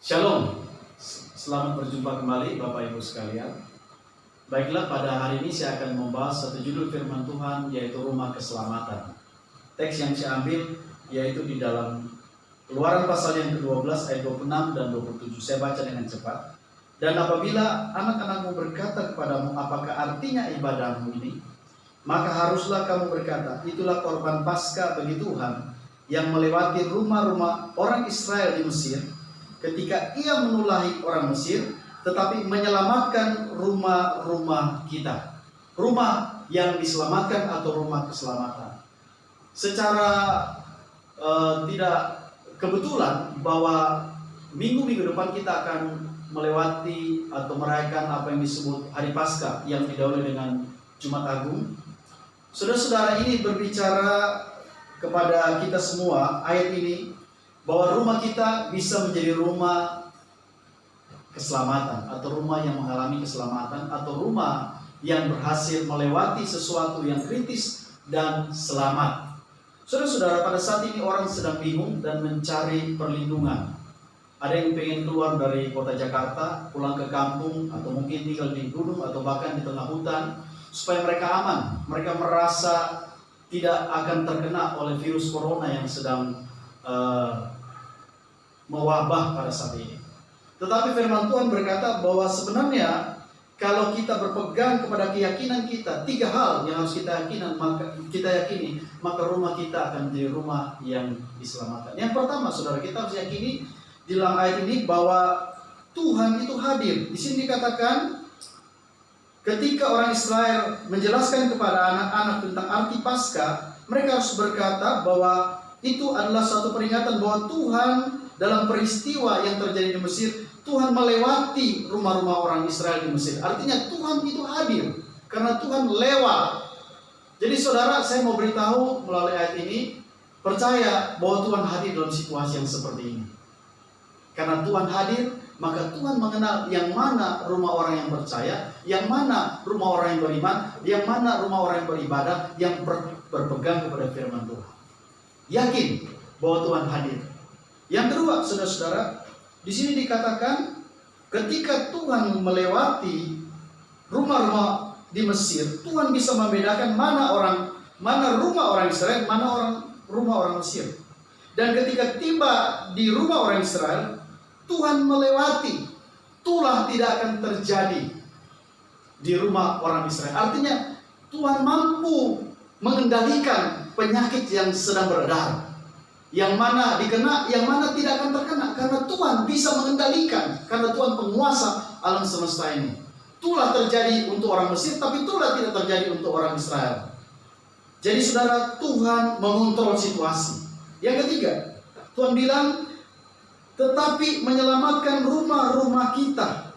Shalom, selamat berjumpa kembali Bapak Ibu sekalian. Baiklah, pada hari ini saya akan membahas satu judul firman Tuhan, yaitu rumah keselamatan. Teks yang saya ambil yaitu di dalam Keluaran pasal yang ke-12 ayat 26 dan 27. Saya baca dengan cepat. Dan apabila anak-anakmu berkata kepadamu, apakah artinya ibadahmu ini? Maka haruslah kamu berkata, itulah korban Paskah bagi Tuhan yang melewati rumah-rumah orang Israel di Mesir, ketika ia menulahi orang Mesir, tetapi menyelamatkan rumah-rumah kita. Rumah yang diselamatkan atau rumah keselamatan. Secara tidak kebetulan bahwa minggu-minggu depan kita akan melewati atau merayakan apa yang disebut Hari Paskah yang didahului dengan Jumat Agung. Saudara-saudara, ini berbicara kepada kita semua, ayat ini, bahwa rumah kita bisa menjadi rumah keselamatan, atau rumah yang mengalami keselamatan, atau rumah yang berhasil melewati sesuatu yang kritis dan selamat. Saudara-saudara, pada saat ini orang sedang bingung dan mencari perlindungan. Ada yang pengen keluar dari kota Jakarta, pulang ke kampung, atau mungkin tinggal di gunung, atau bahkan di tengah hutan, supaya mereka aman. Mereka merasa tidak akan terkena oleh virus corona yang sedang mewabah pada saat ini. Tetapi firman Tuhan berkata bahwa sebenarnya kalau kita berpegang kepada keyakinan kita, tiga hal yang harus kita yakini, maka rumah kita akan menjadi rumah yang diselamatkan. Yang pertama, saudara, kita harus yakini di dalam ayat ini bahwa Tuhan itu hadir. Di sini dikatakan ketika orang Israel menjelaskan kepada anak-anak tentang arti Paskah, mereka harus berkata bahwa itu adalah suatu peringatan bahwa Tuhan dalam peristiwa yang terjadi di Mesir, Tuhan melewati rumah-rumah orang Israel di Mesir. Artinya Tuhan itu hadir karena Tuhan lewat. Jadi saudara, saya mau beritahu melalui ayat ini, percaya bahwa Tuhan hadir dalam situasi yang seperti ini. Karena Tuhan hadir, maka Tuhan mengenal yang mana rumah orang yang percaya, yang mana rumah orang yang beriman, yang mana rumah orang yang beribadah, yang berpegang kepada firman Tuhan. Yakin bahwa Tuhan hadir. Yang kedua, saudara-saudara, di sini dikatakan ketika Tuhan melewati rumah-rumah di Mesir, Tuhan bisa membedakan mana rumah orang Israel, mana rumah orang Mesir. Dan ketika tiba di rumah orang Israel, Tuhan melewati, itulah tidak akan terjadi di rumah orang Israel. Artinya Tuhan mampu mengendalikan penyakit yang sedang beredar. Yang mana dikena, yang mana tidak akan terkena. Karena Tuhan bisa mengendalikan. Karena Tuhan penguasa alam semesta ini. Itulah terjadi untuk orang Mesir, tapi itulah tidak terjadi untuk orang Israel. Jadi saudara, Tuhan mengontrol situasi. Yang ketiga, Tuhan bilang, tetapi menyelamatkan rumah-rumah kita.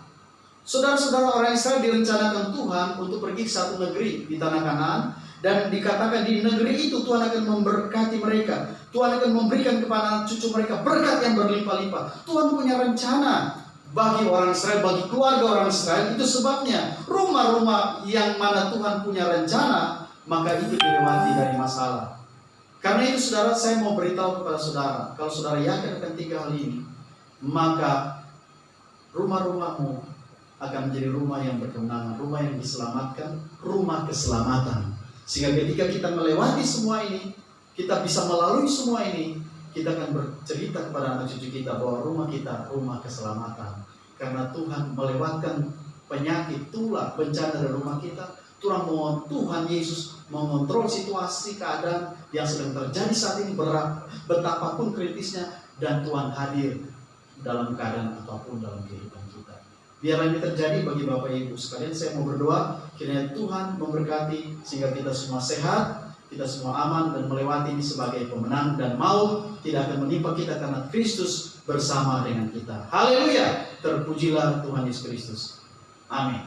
Saudara-saudara, orang Israel direncanakan Tuhan untuk pergi ke satu negeri di tanah Kanaan. Dan dikatakan di negeri itu Tuhan akan memberkati mereka. Tuhan akan memberikan kepada cucu mereka berkat yang berlimpah-limpah. Tuhan punya rencana bagi orang Israel, bagi keluarga orang Israel. Itu sebabnya rumah-rumah yang mana Tuhan punya rencana, maka itu dilewati dari masalah. Karena itu saudara, saya mau beritahu kepada saudara, kalau saudara yakin akan tiga hal ini, maka rumah-rumahmu akan menjadi rumah yang berkemenangan, rumah yang diselamatkan, rumah keselamatan. Sehingga ketika kita melewati semua ini, kita bisa melalui semua ini, kita akan bercerita kepada anak cucu kita bahwa rumah kita rumah keselamatan. Karena Tuhan melewatkan penyakit, tulah, bencana dari rumah kita. Tuhan Yesus mengontrol situasi keadaan yang sedang terjadi saat ini, betapapun kritisnya, dan Tuhan hadir dalam keadaan apapun dalam kehidupan kita. Biarlah ini terjadi bagi Bapak Ibu sekalian. Saya mau berdoa kiranya Tuhan memberkati sehingga kita semua sehat, kita semua aman dan melewati ini sebagai pemenang, dan maut tidak akan menimpa kita karena Kristus bersama dengan kita. Haleluya, terpujilah Tuhan Yesus Kristus. Amin.